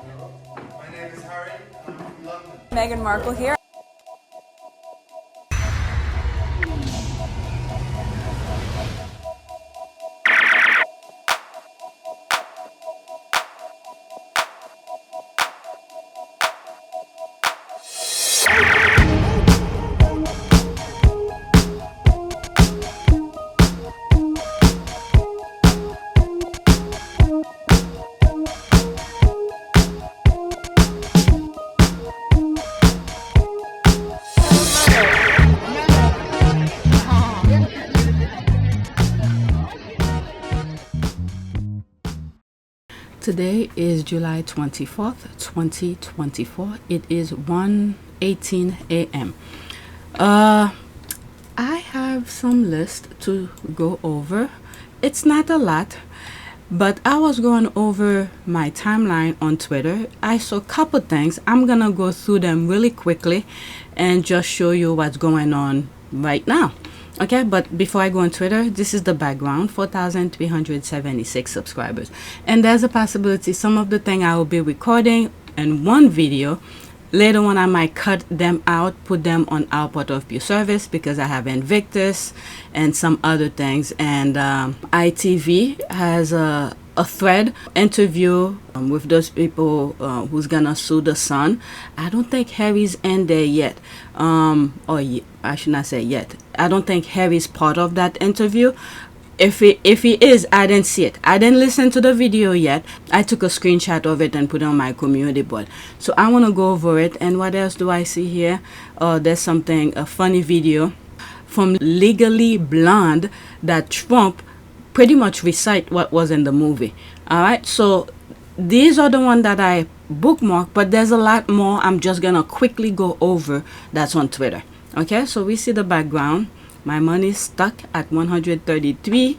My name is Harry, and I'm from London. Meghan Markle here. Today is July 24th, 2024. It is 1:18 a.m. I have some list to go over. It's not a lot, but I was going over my timeline on Twitter. I saw a couple things. I'm gonna go through them really quickly and just show you what's going on right now. Okay, but before I go on Twitter, this is the background: 4,376 subscribers. And there's a possibility some of the thing I will be recording in one video, later on I might cut them out, put them on our part of view service, because I have Invictus and some other things. And ITV has a thread interview with those people who's gonna sue the Sun. I don't think Harry's in there yet. I should not say yet. I don't think Harry's part of that interview. If he is, I didn't see it. I didn't listen to the video yet. I took a screenshot of it and put it on my community board. So I want to go over it. And what else do I see here? There's something, a funny video from Legally Blonde that Trump pretty much recite what was in the movie. All right, so these are the one that I bookmarked, but there's a lot more I'm just gonna quickly go over that's on Twitter. Okay, so we see the background. My money's stuck at 133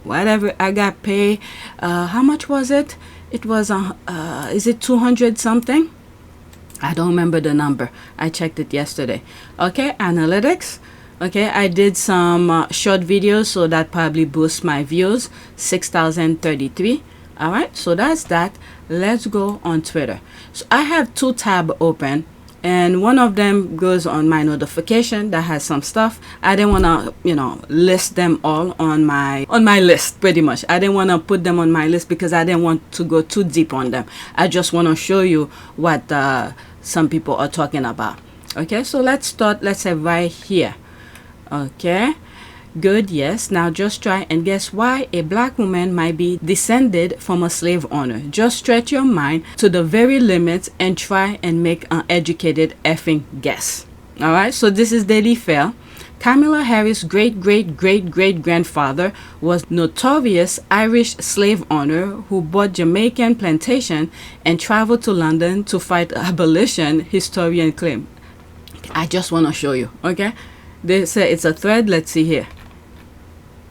whatever. I got paid, how much was it? It was is it 200 something? I don't remember the number. I checked it yesterday. Okay, analytics. Okay, I did some short videos, so that probably boosts my views. 6,033. All right, so that's that. Let's go on Twitter. So I have two tabs open, and one of them goes on my notification that has some stuff. I didn't want to, list them all on my list. Pretty much, I didn't want to put them on my list because I didn't want to go too deep on them. I just want to show you what some people are talking about. Okay, so let's start. Let's say right here. Okay, good. Yes. Now just try and guess why a black woman might be descended from a slave owner. Just stretch your mind to the very limits and try and make an educated effing guess. All right, so this is Daily Fail. Kamala Harris' great-great-great-great-grandfather was notorious Irish slave owner who bought Jamaican plantation and traveled to London to fight abolition, historian claim. I just want to show you. Okay, they say it's a thread. Let's see here.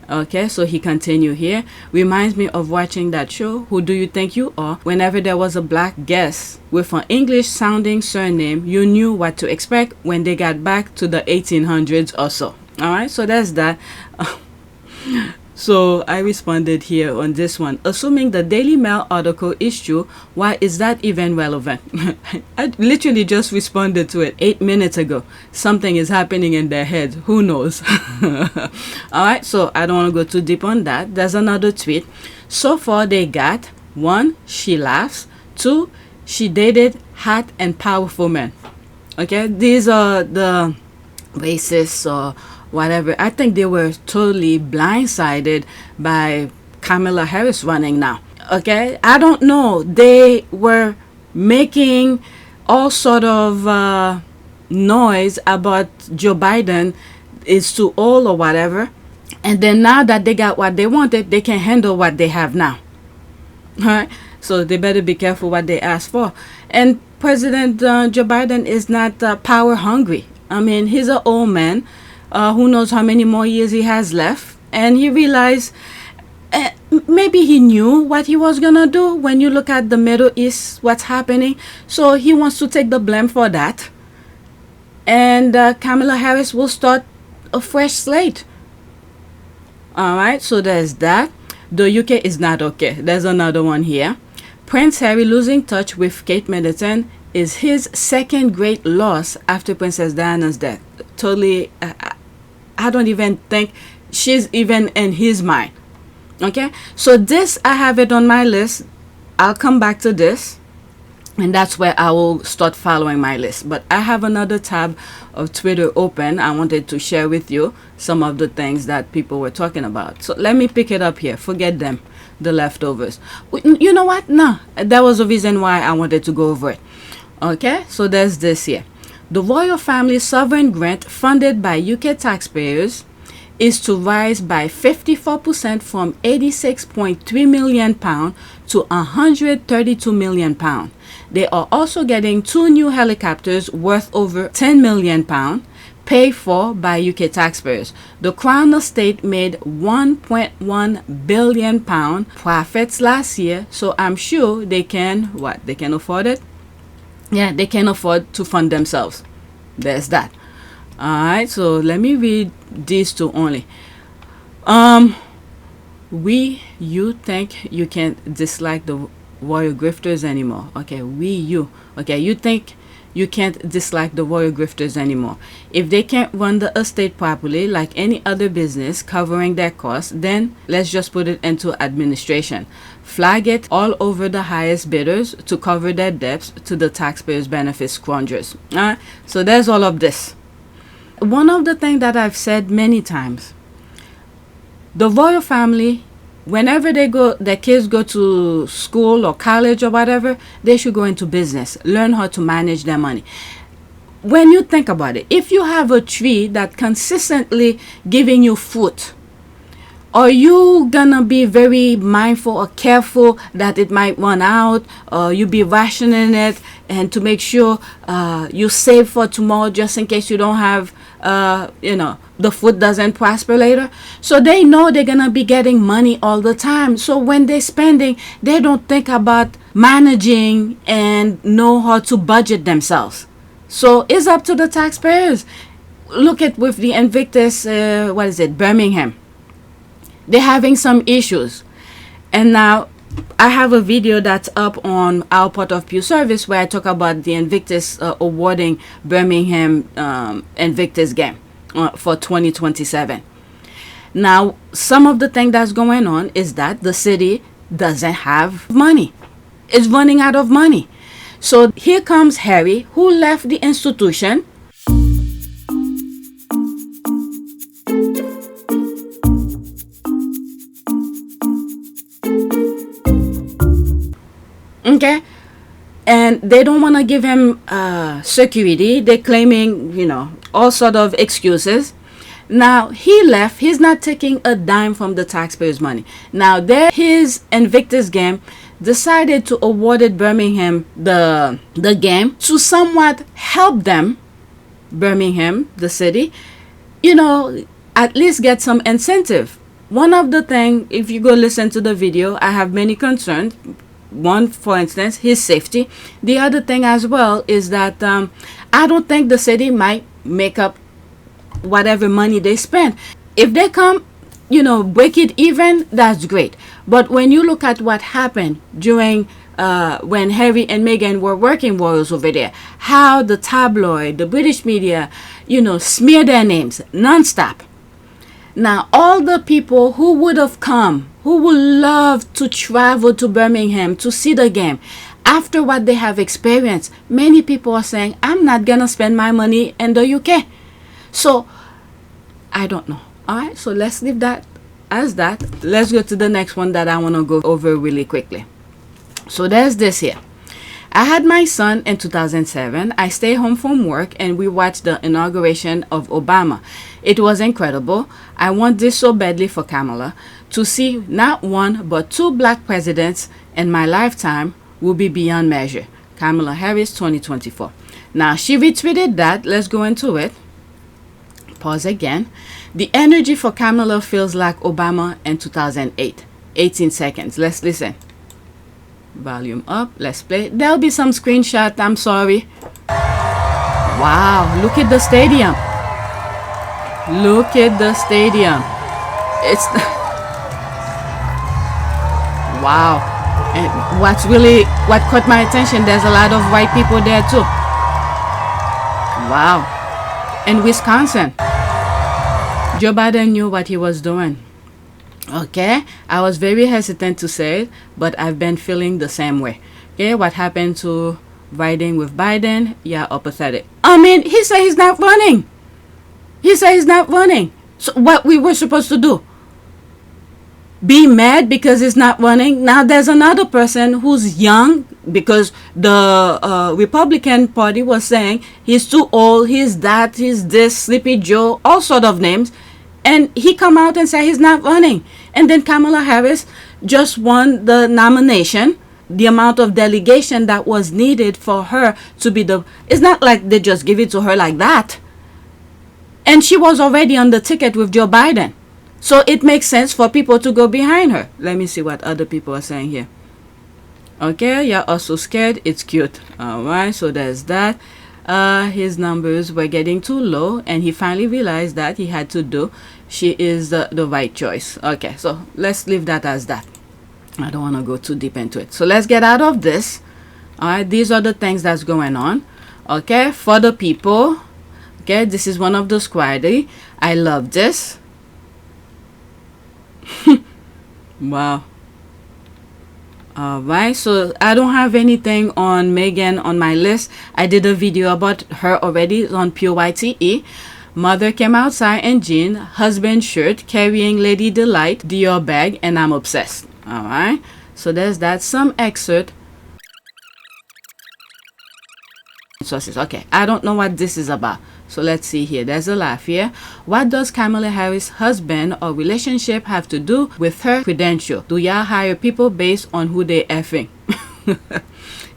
Okay, so he continued here. Reminds me of watching that show, Who Do You Think You Are? Whenever there was a black guest with an English sounding surname, you knew what to expect when they got back to the 1800s or so. All right, so that's that. So I responded here on this one. Assuming the Daily Mail article is true, why is that even relevant? I literally just responded to it 8 minutes ago. Something is happening in their heads. Who knows? All right, so I don't want to go too deep on that. There's another tweet. So far they got 1, she laughs. 2, she dated hot and powerful men. Okay, these are the racists or whatever. I think they were totally blindsided by Kamala Harris running now. Okay, I don't know. They were making all sort of noise about Joe Biden is too old or whatever, and then now that they got what they wanted, they can handle what they have now. All right, so they better be careful what they ask for. And President Joe Biden is not power hungry. I mean, he's an old man. Who knows how many more years he has left, and he realized maybe he knew what he was gonna do. When you look at the Middle East, what's happening, so he wants to take the blame for that, and Kamala Harris will start a fresh slate. All right, so there's that. The UK is not okay. There's another one here. Prince Harry losing touch with Kate Middleton is his second great loss after Princess Diana's death. Totally, I don't even think she's even in his mind. Okay, so this, I have it on my list. I'll come back to this, and that's where I will start following my list. But I have another tab of Twitter open. I wanted to share with you some of the things that people were talking about. So let me pick it up here. Forget them, the leftovers. You know what? No, that was the reason why I wanted to go over it. Okay, so there's this here. The royal family sovereign grant funded by UK taxpayers is to rise by 54% from £86.3 million to £132 million. They are also getting 2 new helicopters worth over £10 million, paid for by UK taxpayers. The Crown Estate made £1.1 billion profits last year, so I'm sure they can, they can afford it? Yeah, they can afford to fund themselves. There's that. Alright, so let me read these two only. You think you can't dislike the royal grifters anymore. Okay, okay, you think you can't dislike the royal grifters anymore. If they can't run the estate properly like any other business covering their costs, then let's just put it into administration. Flag it all over the highest bidders to cover their debts to the taxpayers' benefit scroungers. Alright, so there's all of this. One of the things that I've said many times, the royal family, whenever their kids go to school or college or whatever, they should go into business, learn how to manage their money. When you think about it, if you have a tree that consistently giving you fruit, are you gonna be very mindful or careful that it might run out, or you be rationing it and to make sure you save for tomorrow just in case you don't have the food doesn't prosper later? So they know they're gonna be getting money all the time, so when they're spending, they don't think about managing and know how to budget themselves. So it's up to the taxpayers. Look at with the Invictus, Birmingham, they're having some issues, and now I have a video that's up on our part of Pew Service where I talk about the Invictus awarding Birmingham Invictus game for 2027. Now, some of the thing that's going on is that the city doesn't have money. It's running out of money. So here comes Harry, who left the institution. Okay, and they don't want to give him security. They're claiming, all sort of excuses. Now he left. He's not taking a dime from the taxpayers' money. Now his Invictus game decided to awarded Birmingham the game to somewhat help them, Birmingham, the city, at least get some incentive. One of the things, if you go listen to the video, I have many concerns. One, for instance, his safety. The other thing as well is that I don't think the city might make up whatever money they spend. If they come, break it even, that's great. But when you look at what happened during when Harry and Meghan were working royals over there, how the tabloid, the British media, smear their names nonstop. Now, all the people who would have come, who would love to travel to Birmingham to see the game, after what they have experienced, many people are saying, I'm not going to spend my money in the UK. So, I don't know. All right, so let's leave that as that. Let's go to the next one that I want to go over really quickly. So, there's this here. I had my son in 2007. I stayed home from work and we watched the inauguration of Obama. It was incredible. I want this so badly for Kamala. To see not one but 2 black presidents in my lifetime will be beyond measure. Kamala Harris 2024. Now she retweeted that. Let's go into it. Pause again. The energy for Kamala feels like Obama in 2008. 18 seconds. Let's listen. Volume up. Let's play. There'll be some screenshot. I'm sorry. Wow. Look at the stadium. Look at the stadium. It's wow. And what caught my attention, there's a lot of white people there too. Wow. In Wisconsin, Joe Biden knew what he was doing. Okay, I was very hesitant to say it, but I've been feeling the same way. Okay, what happened to riding with Biden? Yeah, apathetic. I mean, he said he's not running. He said he's not running. So what we were supposed to do? Be mad because he's not running? Now there's another person who's young, because the Republican Party was saying he's too old, he's that, he's this, Sleepy Joe, all sort of names. And he come out and say he's not running. And then Kamala Harris just won the nomination. The amount of delegation that was needed for her to be the... It's not like they just give it to her like that. And she was already on the ticket with Joe Biden. So it makes sense for people to go behind her. Let me see what other people are saying here. Okay, you're also scared. It's cute. Alright, so there's that. His numbers were getting too low, and he finally realized that he had to do. She is the right choice. Okay, so let's leave that as that. I don't want to go too deep into it. So let's get out of this. Alright, these are the things that's going on. Okay, for the people. Okay, this is one of the squaddy. I love this. Wow. Alright, so I don't have anything on Meghan on my list. I did a video about her already on PYTE. Mother came outside in jean, husband shirt, carrying Lady Delight, Dior bag, and I'm obsessed. Alright, so there's that. Some excerpt. Okay, I don't know what this is about. So let's see here. There's a laugh here. What does Kamala Harris' husband or relationship have to do with her credential? Do y'all hire people based on who they effing?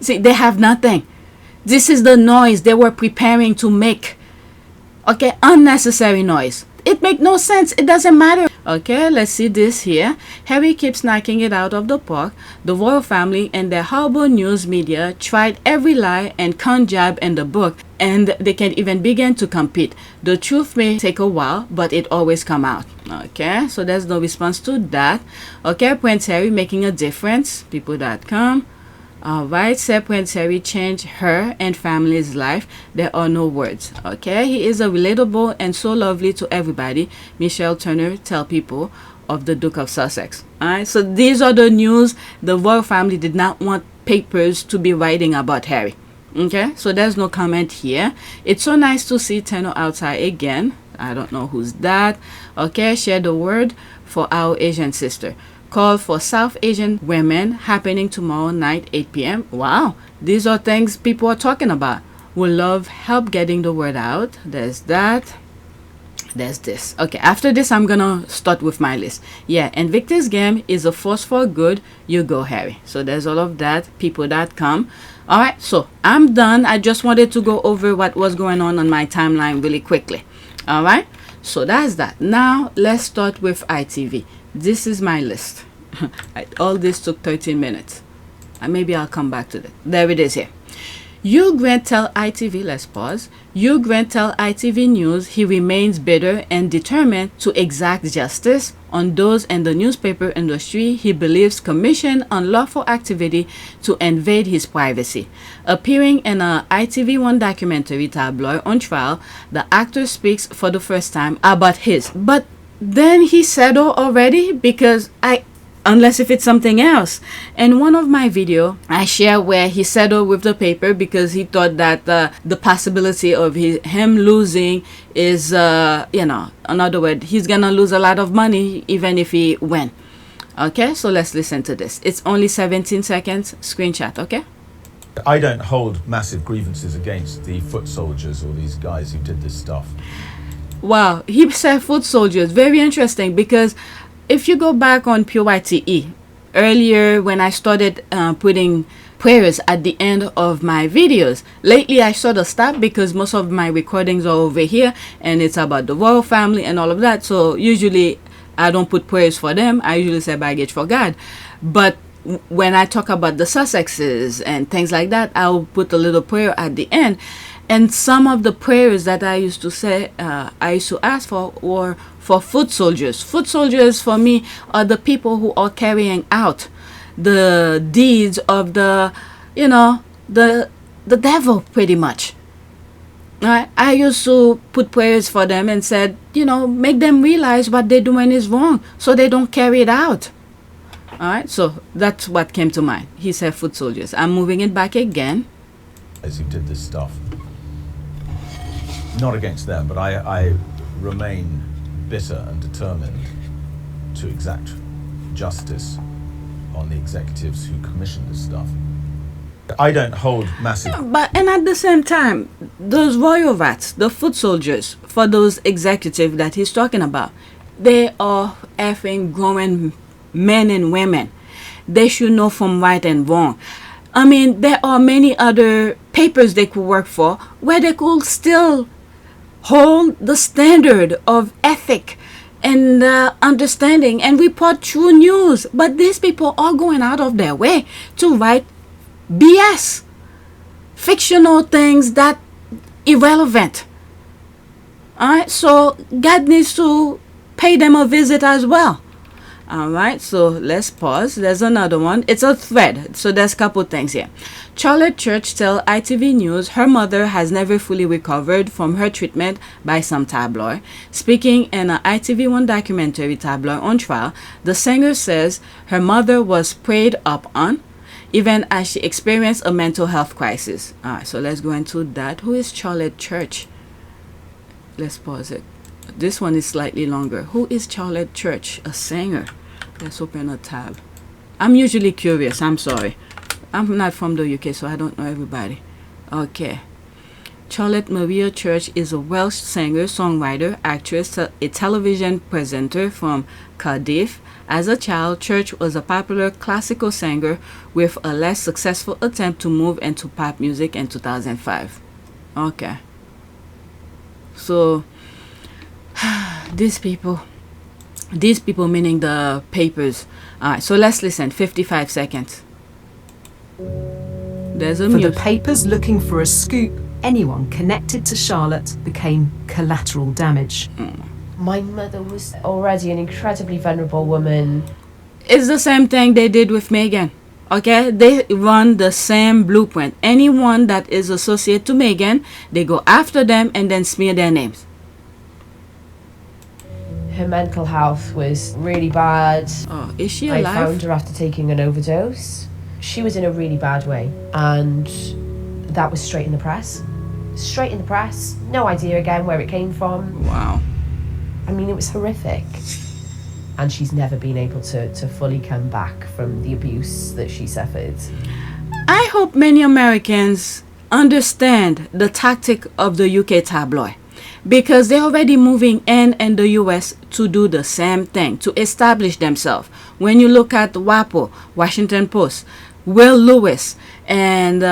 See, they have nothing. This is the noise they were preparing to make. Okay, unnecessary noise. It makes no sense. It doesn't matter. Okay, let's see this here. Harry keeps knocking it out of the park. The royal family and their horrible news media tried every lie and con job in the book, and they can't even begin to compete. The truth may take a while, but it always come out. Okay, so there's no response to that. Okay, Prince Harry making a difference. People.com. Alright, said Prince Harry changed her and family's life. There are no words. Okay, he is a relatable and so lovely to everybody. Michelle Turner tell people of the Duke of Sussex. Alright, so these are the news. The royal family did not want papers to be writing about Harry. Okay, so there's no comment here. It's so nice to see Tenno outside again. I don't know who's that. Okay, share the word for our Asian sister. Call for South Asian women happening tomorrow night, 8 p.m. Wow, these are things people are talking about. We'll love help getting the word out. There's that. There's this. Okay, after this, I'm gonna start with my list. Yeah, Invictus game is a force for good. You go, Harry. So there's all of that. People.com. All right, so I'm done. I just wanted to go over what was going on my timeline really quickly. All right, so that's that. Now let's start with ITV. This is my list. All this took 13 minutes. Maybe I'll come back to that. There it is here. Hugh Grant tell ITV, let's pause. Hugh Grant tell ITV News he remains bitter and determined to exact justice on those in the newspaper industry he believes commissioned unlawful activity to invade his privacy. Appearing in a ITV1 documentary Tabloid on trial, the actor speaks for the first time about his. But then he settled already, because unless if it's something else. In one of my video, I share where he settled with the paper because he thought that the possibility of him losing is, in other words, he's gonna lose a lot of money even if he win. Okay, so let's listen to this. It's only 17 seconds. Screenshot, okay? I don't hold massive grievances against the foot soldiers or these guys who did this stuff. Wow, he said foot soldiers. Very interesting, because if you go back on PYTE, earlier when I started putting prayers at the end of my videos, lately I sort of stopped because most of my recordings are over here and it's about the royal family and all of that. So usually I don't put prayers for them. I usually say baggage for God. But when I talk about the Sussexes and things like that, I'll put a little prayer at the end. And some of the prayers that I used to say, I used to ask for, were for foot soldiers. Foot soldiers for me are the people who are carrying out the deeds of the, you know, the devil, pretty much. Right? I used to put prayers for them and said, you know, make them realize what they're doing is wrong so they don't carry it out. All right, so that's what came to mind. He said foot soldiers. I'm moving it back again. As who did this stuff. Not against them, but I remain bitter and determined to exact justice on the executives who commissioned this stuff. I don't hold massive... But, and at the same time, those royal rats, the foot soldiers, for those executives that he's talking about, they are effing grown men and women. They should know from right and wrong. I mean, there are many other papers they could work for where they could still hold the standard of ethic and understanding and report true news. But these people are going out of their way to write BS, fictional things that irrelevant. All right, so God needs to pay them a visit as well. All right, so let's pause. There's another one. It's a thread, so there's a couple things here. Charlotte Church tell ITV News her mother has never fully recovered from her treatment by some tabloid. Speaking in an ITV1 documentary, Tabloid on Trial, the singer says her mother was preyed up on even as she experienced a mental health crisis. All right, so let's go into that. Who is Charlotte Church? Let's pause it. This one is slightly longer. Who is Charlotte Church? A singer. Let's open a tab. I'm usually curious. I'm sorry. I'm not from the UK, so I don't know everybody. Okay. Charlotte Maria Church is a Welsh singer, songwriter, actress, a television presenter from Cardiff. As a child, Church was a popular classical singer with a less successful attempt to move into pop music in 2005. Okay. So, these people meaning the papers. Alright, so let's listen. 55 seconds. There's a For mute. the papers looking for a scoop, anyone connected to Charlotte became collateral damage. My mother was already an incredibly vulnerable woman. It's the same thing they did with Meghan. Okay, they run the same blueprint. Anyone that is associated to Meghan, they go after them and then smear their names. Her mental health was really bad. Oh, is she I alive? found her after taking an overdose. She was in a really bad way, and that was straight in the press. Straight in the press. No idea again where it came from. Wow. I mean, it was horrific. And she's never been able to fully come back from the abuse that she suffered. I hope many Americans understand the tactic of the UK tabloid, because they're already moving in the US to do the same thing, to establish themselves. When you look at WAPO, Washington Post, Will Lewis, and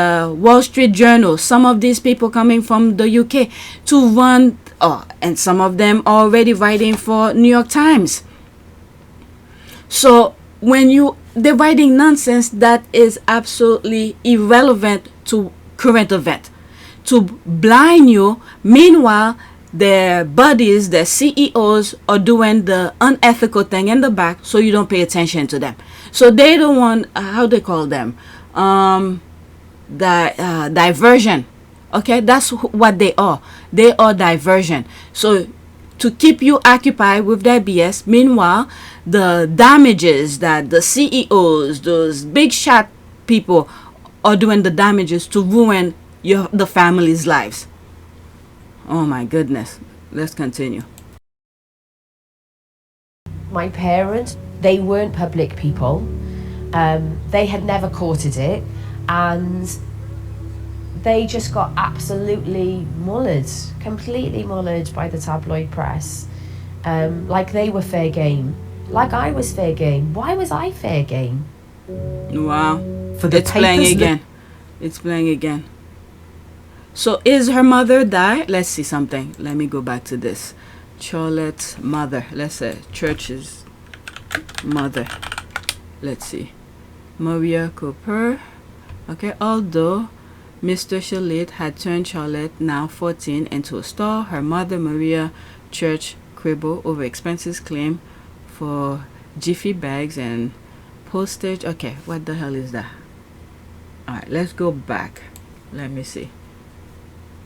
Wall Street Journal, some of these people coming from the UK to run, and some of them are already writing for New York Times. So when they're writing nonsense that is absolutely irrelevant to current event, to blind you. Meanwhile, their buddies, their CEOs are doing the unethical thing in the back, so you don't pay attention to them. So they don't want, how they call them, diversion. Okay, that's what they are. They are diversion. So to keep you occupied with their BS. Meanwhile, the damages that the CEOs, those big shot people, are doing the damages to ruin the family's lives. Oh my goodness. Let's continue. My parents, they weren't public people. They had never courted it, and they just got absolutely mullered, completely mullered by the tabloid press. Like they were fair game. Like I was fair game. Why was I fair game? Wow. For the It's playing papers again. It's playing again. So is her mother died? Let's see something. Let me go back to this. Charlotte's mother. Let's say Church's mother. Let's see. Maria Cooper. Okay, although Mr. Shalit had turned Charlotte, now 14, into a star, her mother, Maria Church, quibble over expenses claim for Jiffy bags and postage. Okay, what the hell is that? All right, let's go back. Let me see.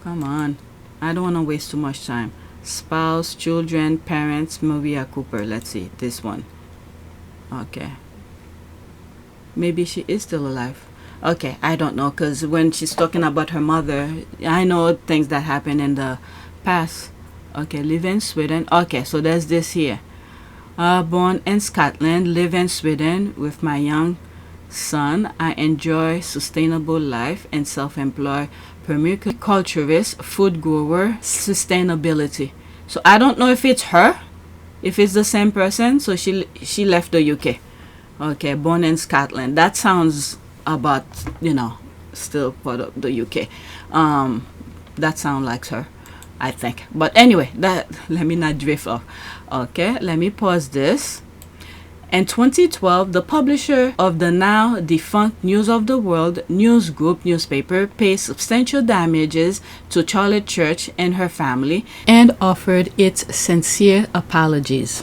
Come on. I don't want to waste too much time. Spouse, children, parents, Maria Cooper. Let's see. This one. Okay. Maybe she is still alive. Okay, I don't know, because when she's talking about her mother, I know things that happened in the past. Okay, live in Sweden. Okay, so there's this here. Born in Scotland, live in Sweden with my young son. I enjoy sustainable life and self-employed permaculturist, food grower, sustainability. So I don't know if it's her, if it's the same person. So she left the UK. Okay, born in Scotland. That sounds about, still part of the UK. That sounds like her, I think. But anyway, let me not drift off. Okay, let me pause this. In 2012, the publisher of the now defunct News of the World News Group newspaper paid substantial damages to Charlotte Church and her family and offered its sincere apologies.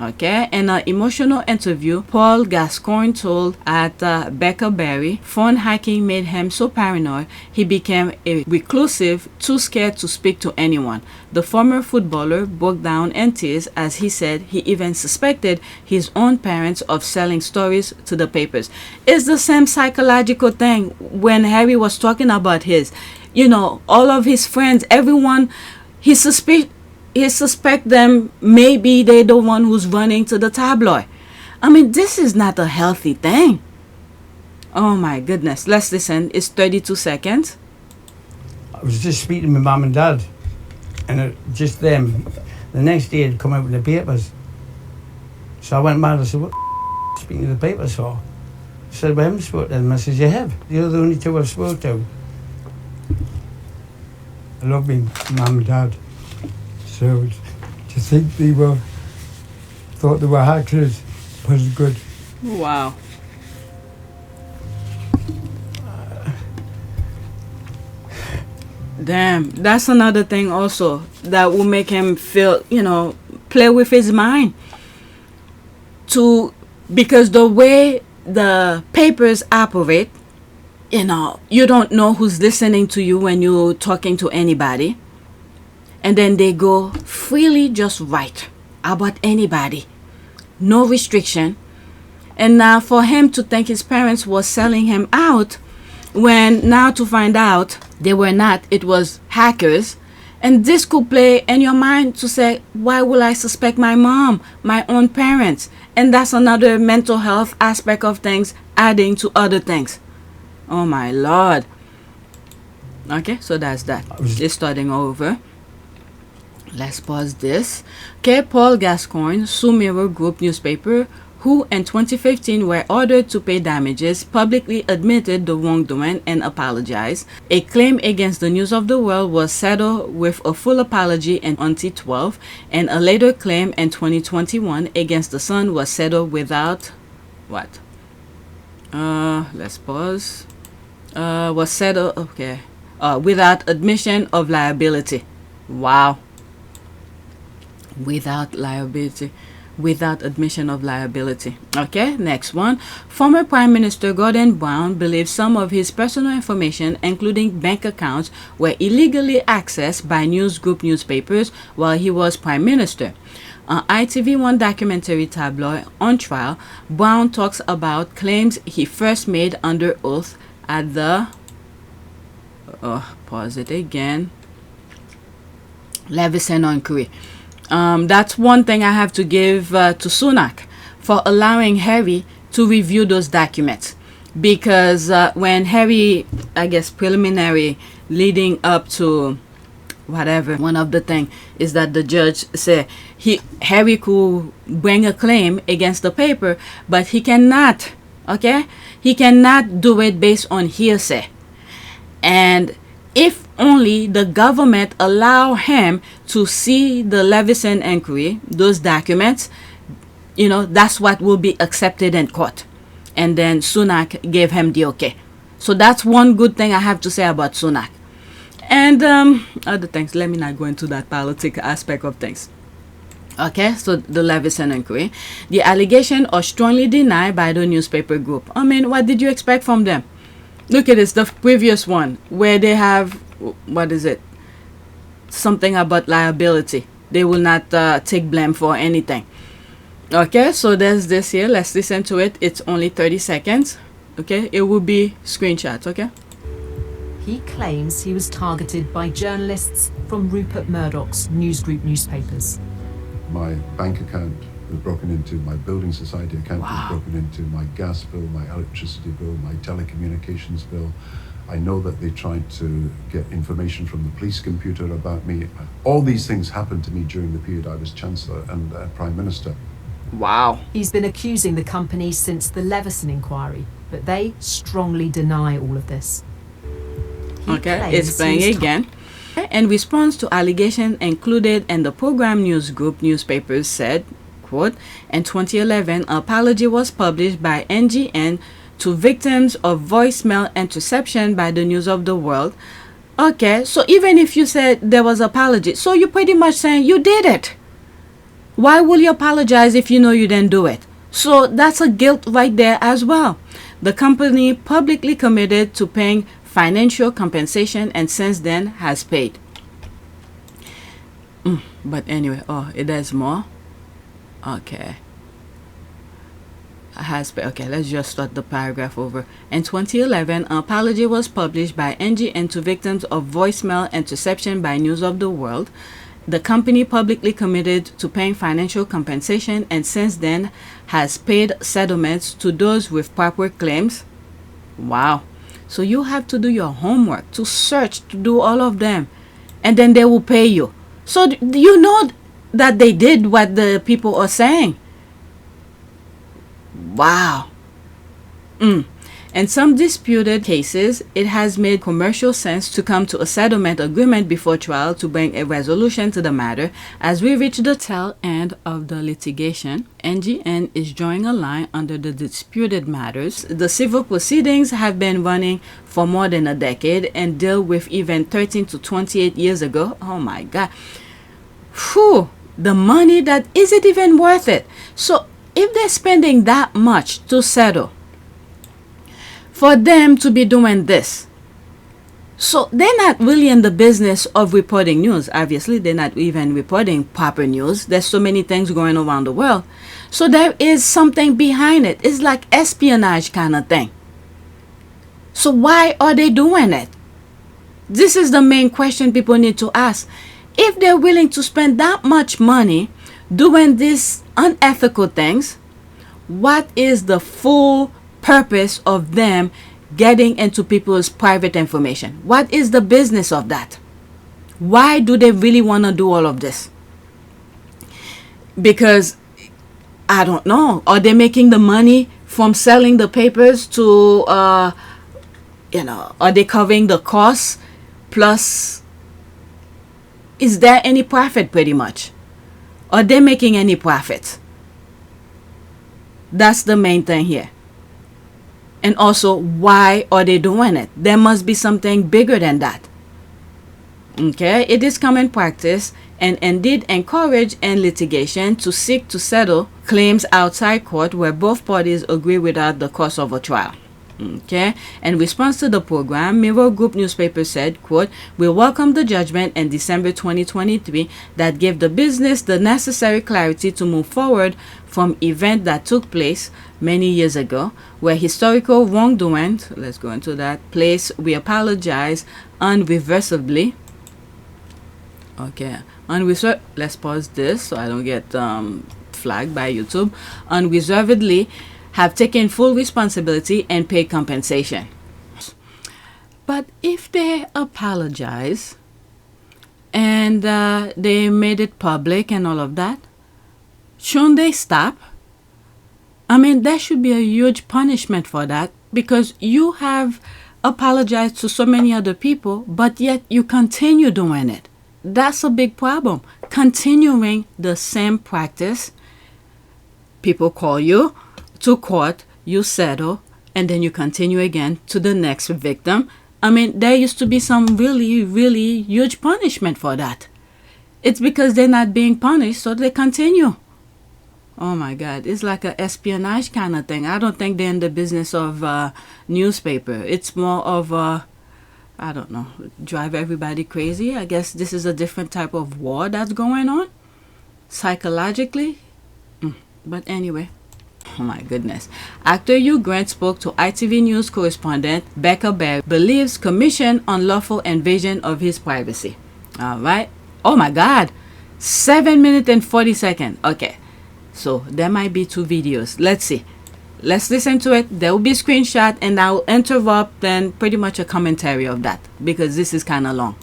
Okay, in an emotional interview, Paul Gascoigne told at Becca Berry, phone hacking made him so paranoid he became a reclusive, too scared to speak to anyone. The former footballer broke down in tears as he said he even suspected his own parents of selling stories to the papers. It's the same psychological thing when Harry was talking about his, all of his friends, everyone, he suspect them, maybe they're the one who's running to the tabloid. I mean, this is not a healthy thing. Oh my goodness. Let's listen. It's 32 seconds. I was just speaking to my mum and dad, and just them. The next day it'd come out with the papers. So I went mad. I said, what speaking to the papers for? I said, we haven't spoken to them. I said, you have. You're the only two I've spoken to. I love me mum and dad. So to think thought they were hackers was good. Wow. Damn, that's another thing also that will make him feel, play with his mind. Because the way the papers operate, you don't know who's listening to you when you're talking to anybody. And then they go freely just write about anybody. No restriction. And now for him to think his parents were selling him out, when now to find out they were not, it was hackers. And this could play in your mind to say, why will I suspect my mom, my own parents? And that's another mental health aspect of things, adding to other things. Oh my Lord. Okay, so that's that. It's starting over. Let's pause this. Okay, Paul Gascoigne, Sue Mirror Group newspaper, who in 2015 were ordered to pay damages, publicly admitted the wrongdoing and apologized. A claim against the News of the World was settled with a full apology in 2012, and a later claim in 2021 against the Sun was settled without what? Let's pause. Was settled, okay. Without admission of liability. Wow. Without admission of liability. Okay, next one. Former Prime Minister Gordon Brown believes some of his personal information, including bank accounts, were illegally accessed by News Group newspapers while he was Prime Minister. On ITV1 documentary Tabloid On Trial, Brown talks about claims he first made under oath at the pause it again. Leveson inquiry. That's one thing I have to give to Sunak for allowing Harry to review those documents. Because when Harry, I guess preliminary leading up to whatever, one of the things is that the judge said Harry could bring a claim against the paper, but he cannot, okay? He cannot do it based on hearsay. And if only the government allow him to see the Leveson inquiry, those documents, that's what will be accepted in court. And then Sunak gave him the okay. So that's one good thing I have to say about Sunak. And other things, let me not go into that political aspect of things. Okay, so the Leveson inquiry. The allegation are strongly denied by the newspaper group. I mean, what did you expect from them? Look at this, the previous one, where they have, what is it? Something about liability. They will not take blame for anything. Okay, so there's this here. Let's listen to it. It's only 30 seconds. Okay, it will be screenshots, okay? He claims he was targeted by journalists from Rupert Murdoch's newsgroup newspapers. My bank account was broken into, my building society account was broken into, my gas bill, my electricity bill, my telecommunications bill. I know that they tried to get information from the police computer about me. All these things happened to me during the period I was Chancellor and Prime Minister. Wow. He's been accusing the company since the Leveson inquiry, but they strongly deny all of this. He Okay, claims it's playing he was again. In response to allegations included in the program news group, newspapers said, quote, in 2011, an apology was published by NGN to victims of voicemail interception by the News of the World. Okay, so even if you said there was apology, so you're pretty much saying you did it. Why will you apologize if you know you didn't do it? So that's a guilt right there as well. The company publicly committed to paying financial compensation and since then has paid. But anyway, there's more. Okay. Has paid. Okay, let's just start the paragraph over. In 2011, an apology was published by NGN to victims of voicemail interception by News of the World. The company publicly committed to paying financial compensation and since then has paid settlements to those with proper claims. Wow. So you have to do your homework, to search, to do all of them, and then they will pay you. So you know that they did what the people are saying. Wow. In some disputed cases, it has made commercial sense to come to a settlement agreement before trial to bring a resolution to the matter. As we reach the tail end of the litigation, NGN is drawing a line under the disputed matters. The civil proceedings have been running for more than a decade and deal with even 13 to 28 years ago. Oh my God. Whew. The money, that is it even worth it? So if they're spending that much to settle, for them to be doing this, so they're not really in the business of reporting news. Obviously, they're not even reporting proper news. There's so many things going around the world. So there is something behind it. It's like espionage kind of thing. So why are they doing it? This is the main question people need to ask. If they're willing to spend that much money doing these unethical things, what is the full purpose of them getting into people's private information? What is the business of that? Why do they really want to do all of this? Because I don't know. Are they making the money from selling the papers to are they covering the costs? Plus, is there any profit? Pretty much, are they making any profit? That's the main thing here. And also, why are they doing it? There must be something bigger than that. Okay, it is common practice and indeed encouraged in litigation to seek to settle claims outside court where both parties agree without the cost of a trial. Okay, in response to the program, Mirror Group newspaper said, quote, "We welcome the judgment in December 2023 that gave the business the necessary clarity to move forward from event that took place many years ago, where historical wrongdoing," let's go into that place, "we apologize unreversibly." Okay, let's pause this so I don't get flagged by YouTube. "Unreservedly have taken full responsibility and paid compensation." But if they apologize and they made it public and all of that, shouldn't they stop? I mean, there should be a huge punishment for that, because you have apologized to so many other people, but yet you continue doing it. That's a big problem. Continuing the same practice. People call you to court, you settle, and then you continue again to the next victim. I mean, there used to be some really, really huge punishment for that. It's because they're not being punished, so they continue. Oh my God, it's like an espionage kind of thing. I don't think they're in the business of newspaper. It's more of I don't know, drive everybody crazy. I guess this is a different type of war that's going on psychologically. But anyway, oh my goodness. Actor Hugh Grant spoke to ITV News correspondent Becca Berry, believes commission unlawful invasion of his privacy. All right. Oh my God. 7 minutes and 40 seconds. Okay. So there might be 2 videos. Let's see. Let's listen to it. There will be a screenshot and I'll interrupt then pretty much a commentary of that because this is kind of long.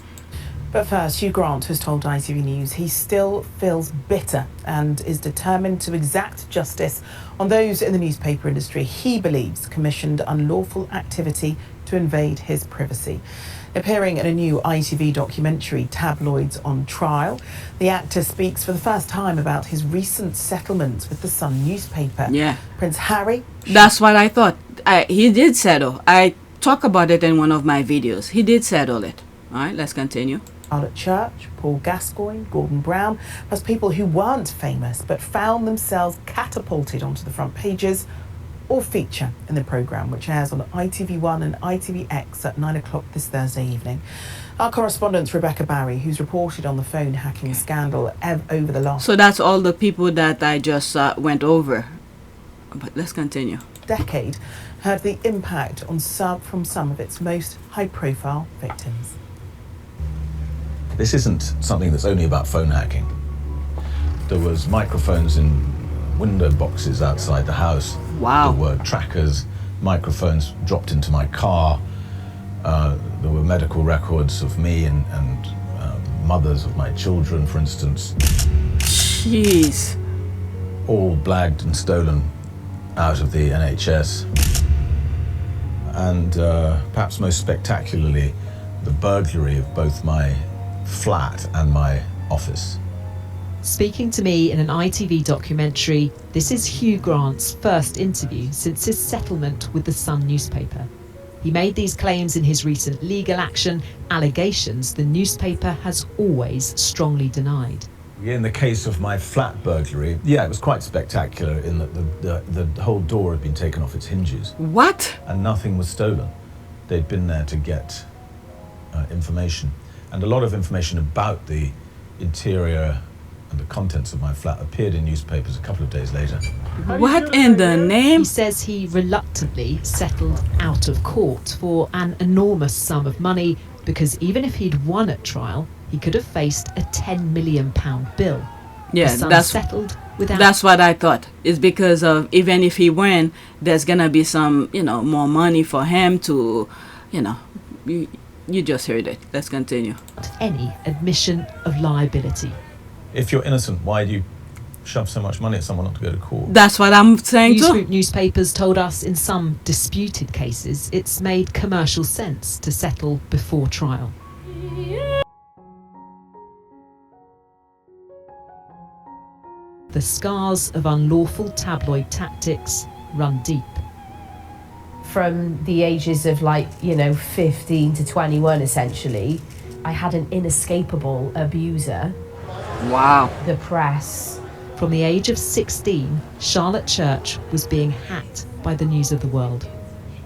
But first, Hugh Grant has told ITV News he still feels bitter and is determined to exact justice on those in the newspaper industry he believes commissioned unlawful activity to invade his privacy. Appearing in a new ITV documentary, Tabloids on Trial, the actor speaks for the first time about his recent settlement with the Sun newspaper. Yeah. Prince Harry. That's what I thought. He did settle. I talk about it in one of my videos. He did settle it. All right, let's continue. Charlotte Church, Paul Gascoigne, Gordon Brown, plus people who weren't famous but found themselves catapulted onto the front pages or feature in the programme, which airs on ITV1 and ITVX at 9 o'clock this Thursday evening. Our correspondent Rebecca Barry, who's reported on the phone hacking scandal over the last... So that's all the people that I just went over. But let's continue. ...decade, heard the impact on from some of its most high-profile victims. This isn't something that's only about phone hacking. There was microphones in window boxes outside the house. Wow. There were trackers, microphones dropped into my car. There were medical records of me and mothers of my children, for instance. Jeez. All blagged and stolen out of the NHS. And perhaps most spectacularly, the burglary of both my flat and my office. Speaking to me in an ITV documentary, this is Hugh Grant's first interview since his settlement with the Sun newspaper. He made these claims in his recent legal action, allegations the newspaper has always strongly denied. In the case of my flat burglary, yeah, it was quite spectacular in that the whole door had been taken off its hinges. What? And nothing was stolen. They'd been there to get information. And a lot of information about the interior and the contents of my flat appeared in newspapers a couple of days later. What in the name? He says he reluctantly settled out of court for an enormous sum of money because even if he'd won at trial, he could have faced a £10 million bill. Yeah, The Sun that's settled without. That's what I thought. It's because of even if he win, there's gonna be some, more money for him to, you just heard it. Let's continue. Any admission of liability. If you're innocent, why do you shove so much money at someone not to go to court? That's what I'm saying too. Newsgroup newspapers told us in some disputed cases it's made commercial sense to settle before trial. The scars of unlawful tabloid tactics run deep. From the ages of 15 to 21 essentially, I had an inescapable abuser. Wow. The press. From the age of 16, Charlotte Church was being hacked by the News of the World.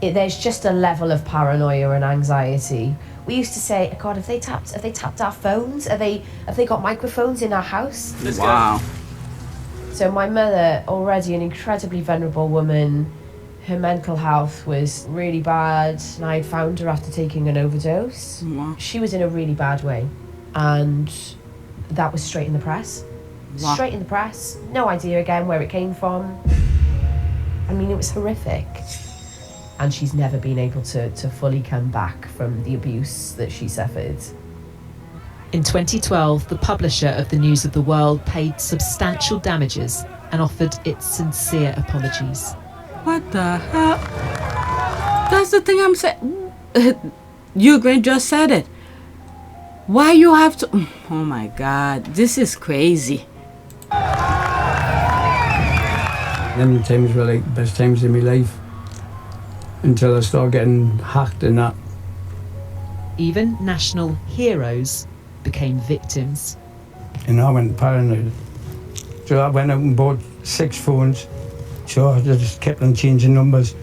There's just a level of paranoia and anxiety. We used to say, God, have they tapped our phones? Have they got microphones in our house? Wow. So my mother, already an incredibly vulnerable woman, her mental health was really bad, and I found her after taking an overdose. Wow. She was in a really bad way, and that was straight in the press. Wow. Straight in the press. No idea again where it came from. I mean, it was horrific. And she's never been able to fully come back from the abuse that she suffered. In 2012, the publisher of the News of the World paid substantial damages and offered its sincere apologies. What the hell? That's the thing I'm saying. Hugh Grant just said it. Why you have to... Oh my God, this is crazy. Them times were like the best times in my life. Until I started getting hacked and that. Even national heroes became victims. And I went paranoid. So I went out and bought 6 phones. So I just kept on changing numbers.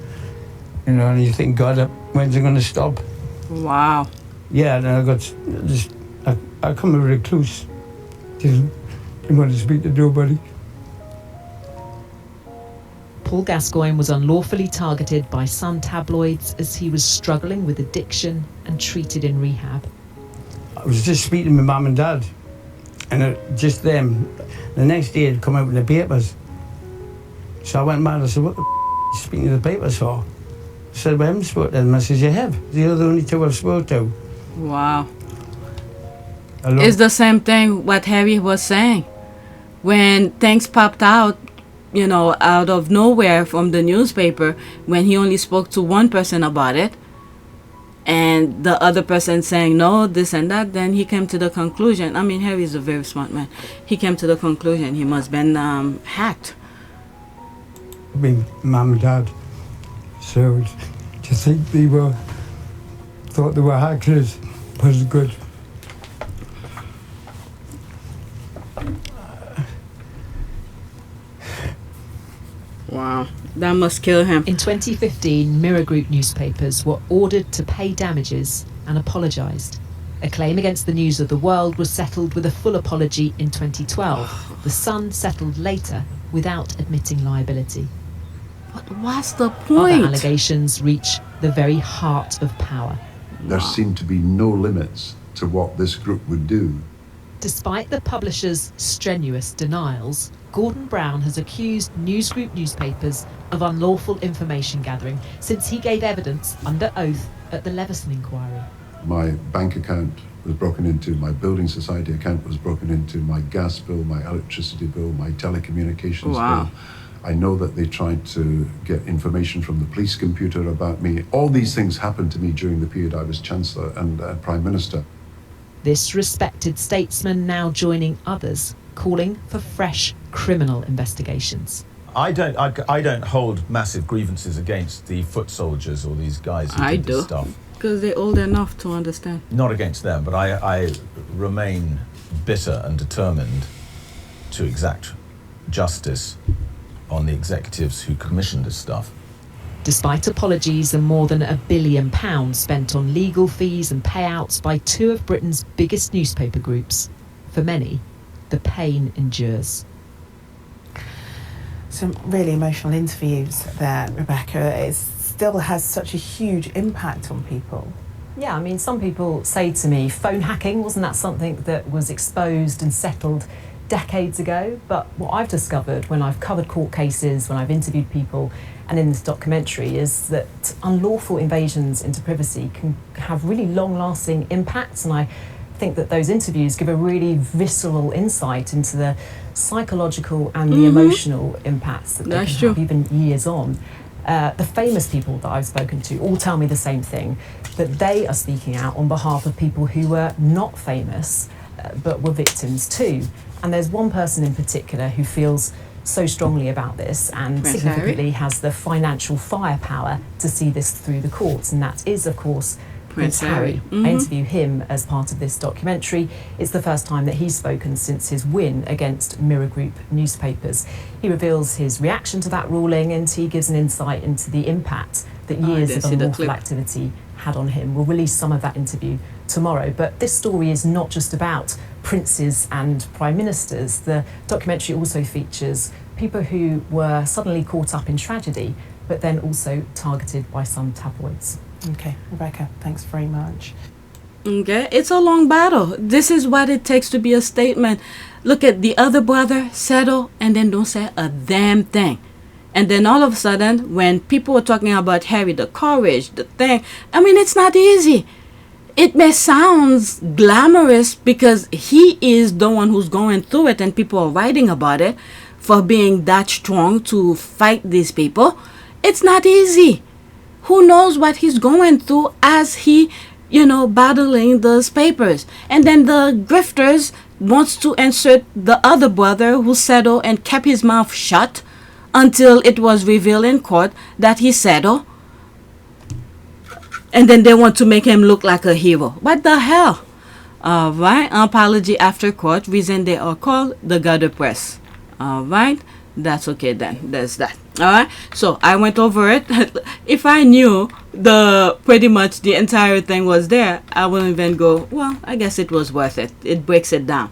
You know, and you think, God, when's it going to stop? Wow. Yeah, and I got just, I come a recluse. Didn't want to speak to nobody. Paul Gascoigne was unlawfully targeted by Sun tabloids as he was struggling with addiction and treated in rehab. I was just speaking to my mum and dad, and just them. The next day it'd come out in the papers. So I went mad. I said, what the are you speaking to the papers for? I said, well, I haven't spoken to them. I said, you have. You're the only 2 I've spoken to. Wow. It's the same thing what Harry was saying. When things popped out, you know, out of nowhere from the newspaper, when he only spoke to one person about it, and the other person saying no, this and that, then he came to the conclusion. I mean, Harry is a very smart man. He came to the conclusion he must have been hacked. I mean, mum and dad. So to think they thought they were hackers was good. Wow, that must kill him. In 2015, Mirror Group newspapers were ordered to pay damages and apologised. A claim against the News of the World was settled with a full apology in 2012. The Sun settled later without admitting liability. But what's the point? Other allegations reach the very heart of power. There seemed to be no limits to what this group would do. Despite the publisher's strenuous denials, Gordon Brown has accused News Group newspapers of unlawful information gathering since he gave evidence under oath at the Leveson inquiry. My bank account was broken into, my building society account was broken into, my gas bill, my electricity bill, my telecommunications bill. I know that they tried to get information from the police computer about me. All these things happened to me during the period I was Chancellor and Prime Minister. This respected statesman now joining others, calling for fresh criminal investigations. I don't hold massive grievances against the foot soldiers or these guys who did this stuff. Because they're old enough to understand. Not against them, but I remain bitter and determined to exact justice on the executives who commissioned this stuff. Despite apologies and more than £1 billion spent on legal fees and payouts by 2 of Britain's biggest newspaper groups, for many, the pain endures. Some really emotional interviews there, Rebecca. It still has such a huge impact on people. Yeah, I mean, some people say to me, phone hacking, wasn't that something that was exposed and settled decades ago? But what I've discovered when I've covered court cases, when I've interviewed people, and in this documentary, is that unlawful invasions into privacy can have really long-lasting impacts, and I think that those interviews give a really visceral insight into the psychological and the emotional impacts that they can have even years on. The famous people that I've spoken to all tell me the same thing, that they are speaking out on behalf of people who were not famous, but were victims too. And there's one person in particular who feels so strongly about this and significantly has the financial firepower to see this through the courts, and that is, of course, Prince Harry. I interview him as part of this documentary. It's the first time that he's spoken since his win against Mirror Group newspapers. He reveals his reaction to that ruling, and he gives an insight into the impact that years of unlawful activity had on him. We'll release some of that interview tomorrow, but this story is not just about princes and prime ministers. The documentary also features people who were suddenly caught up in tragedy, but then also targeted by some tabloids. Okay, Rebecca, thanks very much. Okay, it's a long battle. This is what it takes to be a statement. Look at the other brother, settle, and then don't say a damn thing. And then all of a sudden, when people were talking about Harry, the courage, the thing, I mean, it's not easy. It may sound glamorous because he is the one who's going through it and people are writing about it for being that strong to fight these people. It's not easy. Who knows what he's going through as he, battling those papers. And then the grifters wants to insert the other brother who settled and kept his mouth shut until it was revealed in court that he settled. And then they want to make him look like a hero. What the hell? All right. Apology after court. Reason they are called the gutter press. All right. That's okay then. There's that. All right. So I went over it. If I knew pretty much the entire thing was there, I wouldn't even go, well, I guess it was worth it. It breaks it down.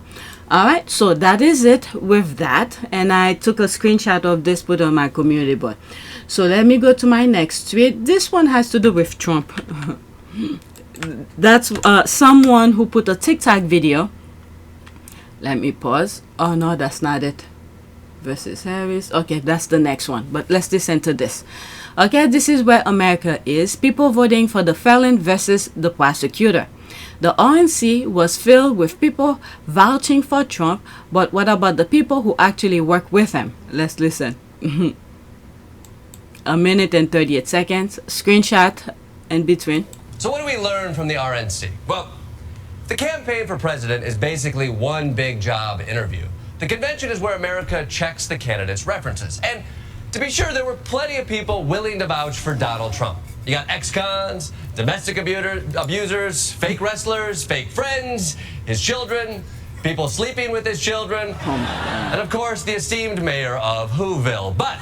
All right. So that is it with that. And I took a screenshot of this, put on my community board. So let me go to my next tweet. This one has to do with Trump. That's someone who put a TikTok video. Let me pause. Oh no, that's not it. Versus Harris. Okay, that's the next one. But let's listen to this. Okay, this is where America is. People voting for the felon versus the prosecutor. The RNC was filled with people vouching for Trump, but what about the people who actually work with him? Let's listen. A minute and 38 seconds. Screenshot in between. So what do we learn from the RNC? Well, the campaign for president is basically one big job interview. The convention is where America checks the candidates' references. And to be sure, there were plenty of people willing to vouch for Donald Trump. You got ex-cons, domestic abusers, fake wrestlers, fake friends, his children, people sleeping with his children, and of course, the esteemed mayor of Whoville. But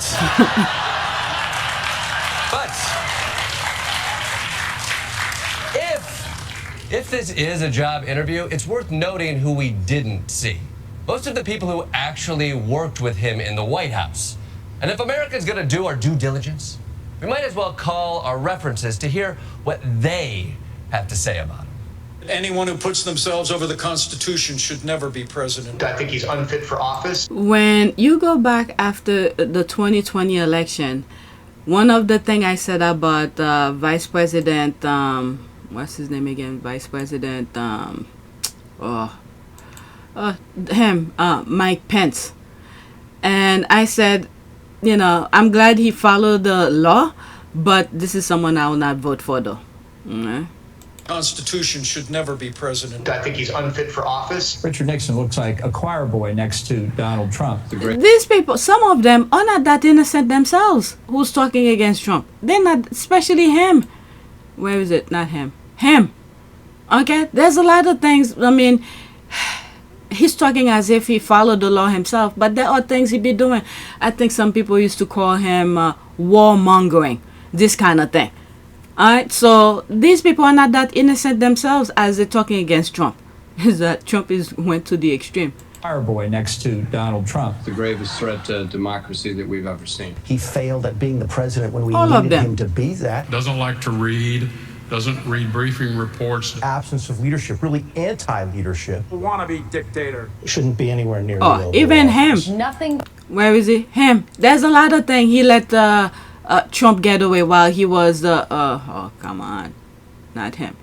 if this is a job interview, it's worth noting who we didn't see. Most of the people who actually worked with him in the White House. And if America's going to do our due diligence, we might as well call our references to hear what they have to say about him. Anyone who puts themselves over the Constitution should never be president. I think he's unfit for office. When you go back after the 2020 election, one of the things I said about Vice President, what's his name again? Vice President, Mike Pence. And I said, you know, I'm glad he followed the law, but this is someone I will not vote for, though. Mm-hmm. Constitution should never be president. I think he's unfit for office. Richard Nixon looks like a choir boy next to Donald Trump. These people, some of them are not that innocent themselves who's talking against Trump. They're not, especially him. Where is it? Not him. Him. Okay? There's a lot of things. I mean, he's talking as if he followed the law himself, but there are things he be doing. I think some people used to call him warmongering, this kind of thing. Alright, so these people are not that innocent themselves as they're talking against Trump. Is that Trump went to the extreme. Choir boy next to Donald Trump. The gravest threat to democracy that we've ever seen. He failed at being the president when we All needed him to be that. Doesn't like to read, doesn't read briefing reports. Absence of leadership, really anti-leadership. A wannabe dictator. Shouldn't be anywhere near the Oh, Oval even Office. him. Nothing. Where is he? Him. There's a lot of things he let Trump get away while he was oh, come on. Not him.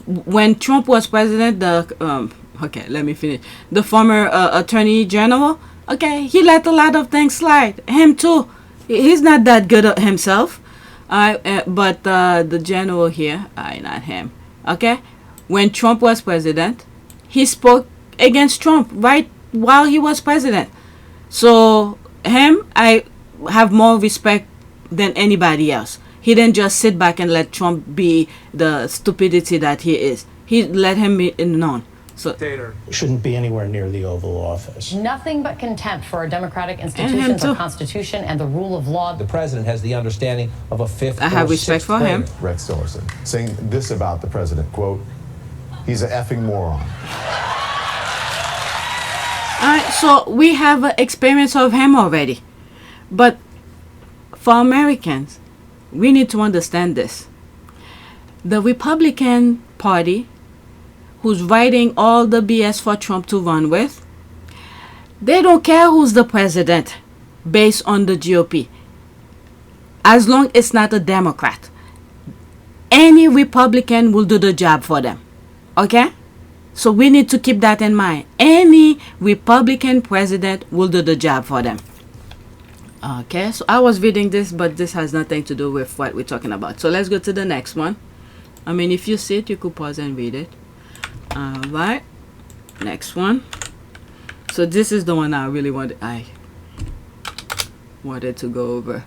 When Trump was president, okay, let me finish. The former attorney general, okay, he let a lot of things slide. Him too. He's not that good at himself. But the general here, not him. Okay? When Trump was president, he spoke against Trump right while he was president. So him, I have more respect than anybody else. He didn't just sit back and let Trump be the stupidity that he is. He let him be known. So shouldn't be anywhere near the Oval Office. Nothing but contempt for our democratic institutions, our Constitution, and the rule of law. The president has the understanding of a fifth. I have respect for him. Rex Tillerson saying this about the president, quote, he's an effing moron. Alright, so we have an experience of him already. But for Americans, we need to understand this. The Republican Party, who's writing all the BS for Trump to run with, they don't care who's the president based on the GOP. As long as it's not a Democrat. Any Republican will do the job for them. Okay? So we need to keep that in mind. Any Republican president will do the job for them. Okay, so I was reading this, but this has nothing to do with what we're talking about. So let's go to the next one. I mean, if you see it, you could pause and read it. Alright, next one. So this is the one I really wanted to go over.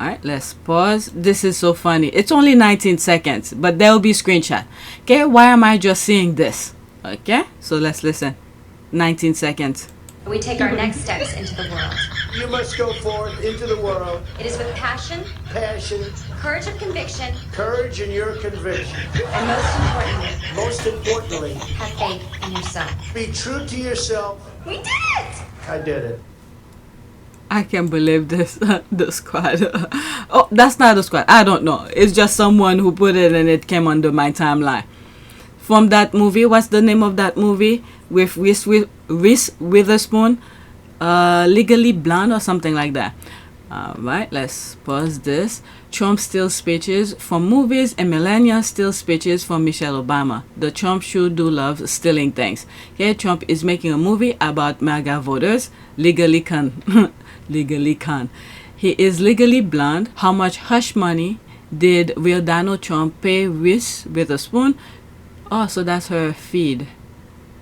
Alright, let's pause. This is so funny. It's only 19 seconds, but there will be screenshot. Okay, why am I just seeing this? Okay, so let's listen. 19 seconds. We take our next steps into the world. You must go forth into the world. It is with passion, courage of conviction, courage in your conviction, and most importantly, have faith in yourself. be true to yourself. We did it! I did it. I can't believe this. The squad. Oh, that's not the squad. I don't know. It's just someone who put it and it came under my timeline. From that movie, what's the name of that movie? With Reese Witherspoon? Legally Blonde or something like that. Alright, let's pause this. Trump steals speeches from movies and Melania steals speeches from Michelle Obama. The Trump sure do love stealing things. Here, Trump is making a movie about MAGA voters. Legally can. Legally can. He is legally blonde. How much hush money did real Donald Trump pay Reese Witherspoon? Oh, so that's her feed.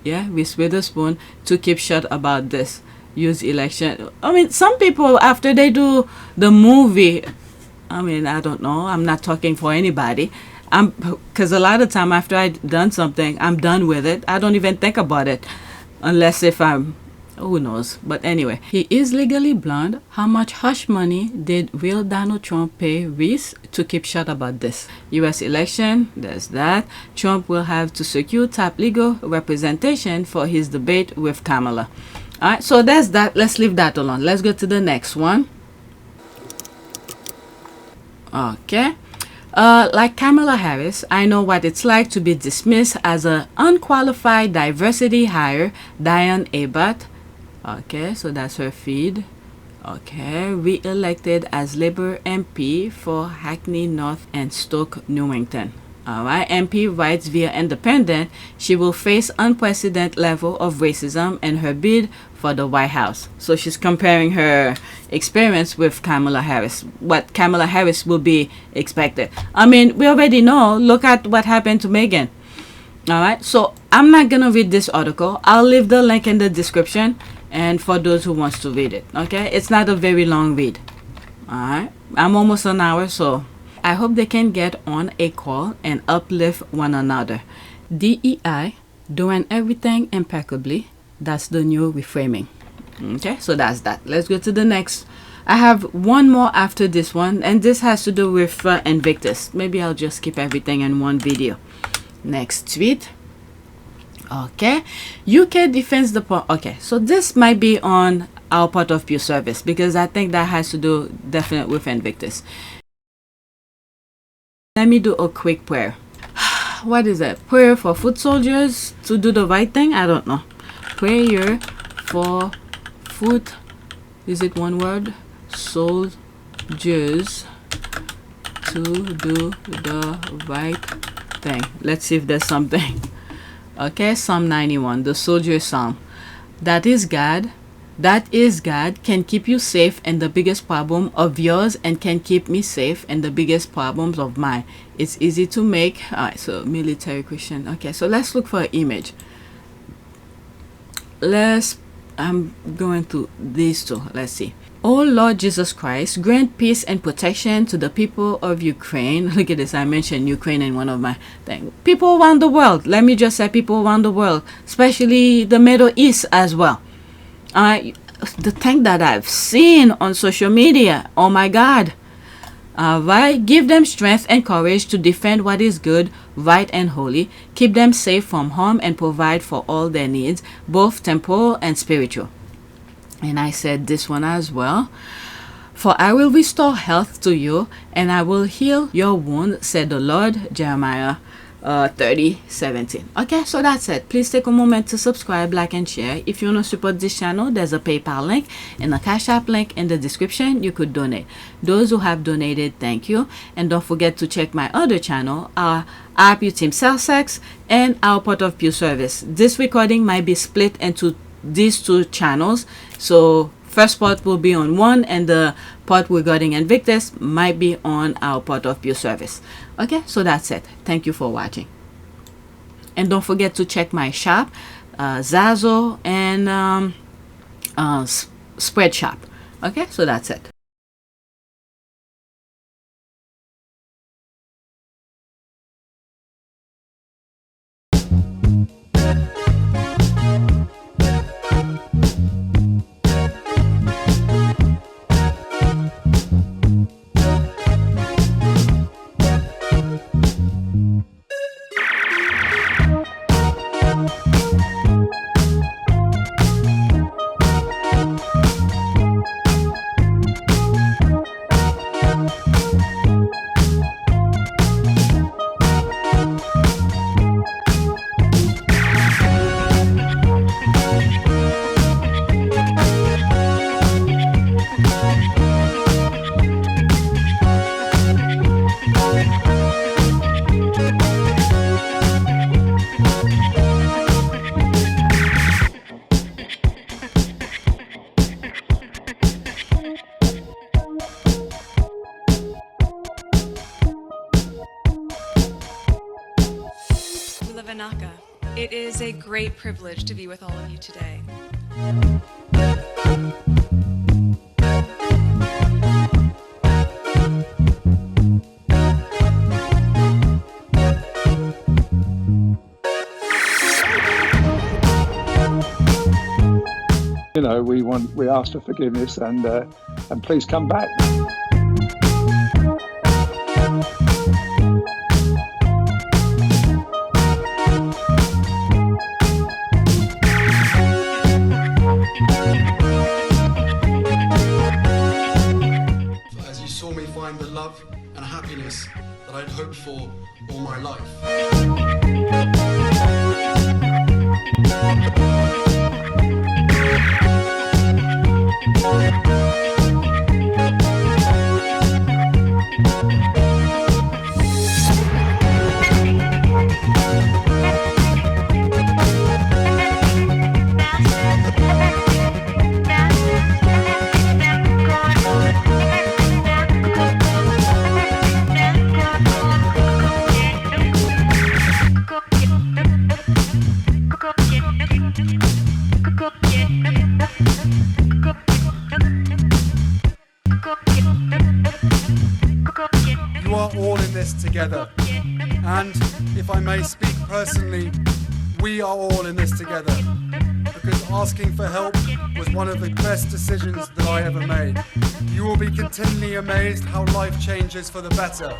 Yeah, Reese Witherspoon to keep shut about this. Use election. I mean, some people, after they do the movie, I mean, I don't know. I'm not talking for anybody. Because a lot of time after I've done something, I'm done with it. I don't even think about it. Unless if I'm, who knows. But anyway, he is legally blonde. How much hush money did real Donald Trump pay Reese to keep shut about this? U.S. election, there's that. Trump will have to secure top legal representation for his debate with Kamala. Alright, so there's that. Let's leave that alone. Let's go to the next one. Okay. Like Kamala Harris, I know what it's like to be dismissed as an unqualified diversity hire. Diane Abbott. Okay, so that's her feed. Okay, re-elected as Labour MP for Hackney North and Stoke Newington. Alright, MP writes via Independent, she will face unprecedented level of racism in her bid for the White House. So she's comparing her experience with Kamala Harris, what Kamala Harris will be expected. I mean, we already know, look at what happened to Meghan. Alright, so I'm not gonna read this article. I'll leave the link in the description and for those who wants to read it. Okay, it's not a very long read. Alright, I'm almost an hour, so I hope they can get on a call and uplift one another. DEI, doing everything impeccably. That's the new reframing. Okay, so that's that. Let's go to the next. I have one more after this one, and this has to do with Invictus. Maybe I'll just keep everything in one video. Next tweet. Okay, UK defends the okay, so this might be on our part of pure service because I think that has to do definitely with Invictus. Let me do a quick prayer. What is it? Prayer for foot soldiers to do the right thing? I don't know. Prayer for foot, is it one word? Soldiers to do the right thing. Let's see if there's something. Okay, Psalm 91, the soldier's psalm. That is God can keep you safe in the biggest problem of yours and can keep me safe in the biggest problems of mine. It's easy to make. Alright, so military Christian. Okay, so let's look for an image. I'm going to these two. Let's see. Oh Lord Jesus Christ, grant peace and protection to the people of Ukraine. Look at this. I mentioned Ukraine in one of my things. People around the world. Let me just say people around the world, especially the Middle East as well. The thing that I've seen on social media, oh my God. Alright, give them strength and courage to defend what is good, right and holy. Keep them safe from harm and provide for all their needs, both temporal and spiritual. And I said this one as well. For I will restore health to you and I will heal your wound, said the Lord. Jeremiah 30:17. Okay, so that's it. Please take a moment to subscribe, like and share. If you want to support this channel, there's a PayPal link and a Cash App link in the description. You could donate. Those who have donated, thank you. And don't forget to check my other channel, our Team Sussex and our Part of Pure Service. This recording might be split into these two channels, so first part will be on one and the part regarding Invictus might be on our Part of Pure Service. Okay, so that's it. Thank you for watching. And don't forget to check my shop, Zazzle and Spread Shop. Okay, so that's it. Savanaka. It is a great privilege to be with all of you today. You know, we ask for forgiveness and please come back. As you saw me find the love and happiness that I'd hoped for all my life. You are all in this together, and if I may speak personally, we are all in this together, because asking for help was one of the best decisions that I ever made. You will be continually amazed how life changes for the better